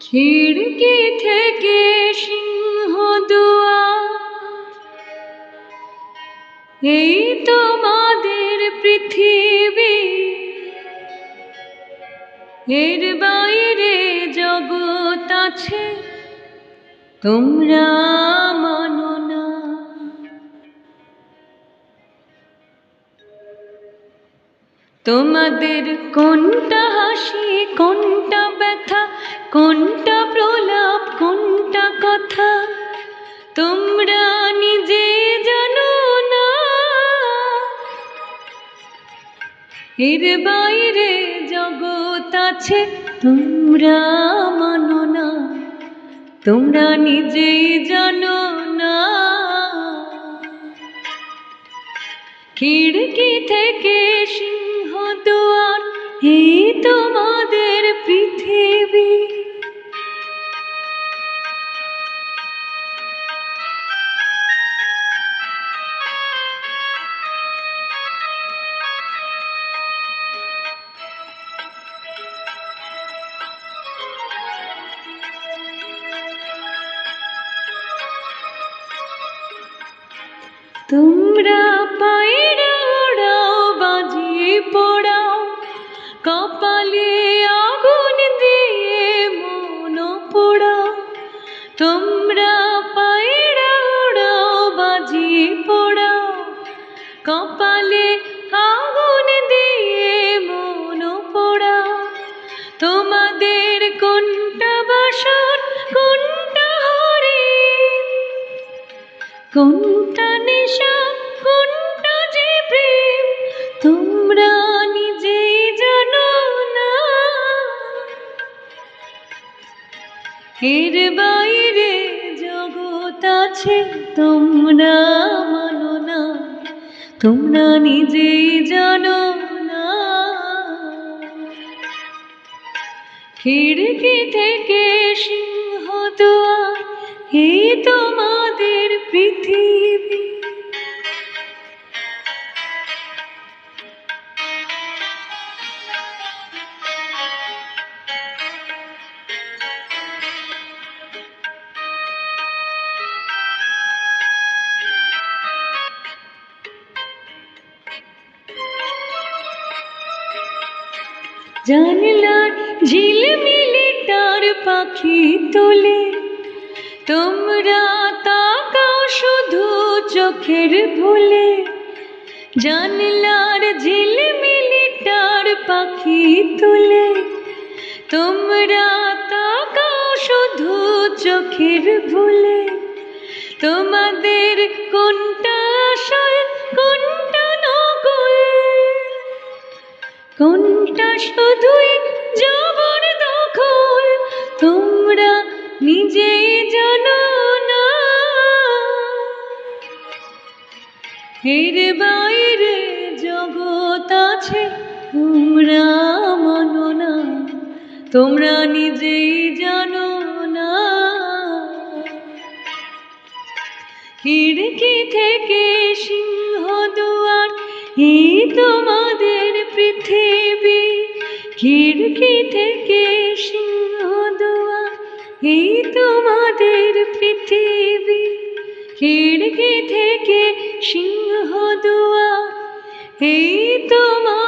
খিড়কি থেকে সিংহ দুয়ার, এই তোমাদের পৃথিবী, এর বাইরে জগৎ আছে তোমরা মানো না। তোমাদের কোনটা হাসি, কোনটা ব্যথা, কোনটা প্রলাপ, কোনটা কথা তোমরা নিজে জানো না। এর বাইরে জগৎ আছে তোমরা মানো না, তোমরা নিজেই জানো না। খিড়কি থেকে সিংহ দুয়ার, এই তোমাদের পৃথিবী। তোমরা পায়রা ওড়াও, বাজিয়ে পোড়াও, কপালে আগুন দিয়ে মন পোড়াও। তোমরা পায়রা ওড়াও, বাজিয়ে পোড়াও, কপালে আগুন দিয়ে মন পোড়াও। তোমাদের কোনটা বাসর, কোনটা হরিণ, কোনটা নেশা, কোনটা যে প্রেম তোমরা নিজেই জানো না। এর বাইরে জগৎ আছে তোমরা মানো না, তোমরা নিজেই জানো না। খিড়কি থেকে সিংহ দুয়ার, এই তোমাদের পৃথিবী। জানলার ঝিলমিলি তার পাখি তোলে, তোমরা তাকাও শুধু চোখের ভুলে। জানলার ঝিলমিলি তার পাখি তোলে, তোমরা তাকাও শুধু চোখের ভুলে। তোমাদের কোনটা আসল, কোনটা নকল, কোনটা শুধুই জবরদখল তোমরা নিজেই জানো না। এর বাইরে জগৎ আছে তোমরা মানো না, তোমরা নিজেই জানো না। খিড়কি থেকে সিংহ দুয়ার, এই তোমাদের পৃথিবী। খিড়কি থেকে সিংহ দুয়ার, এই তোমাদের পৃথিবী। খিড়কি থেকে সিংহ দুয়ার, এই তোমাদের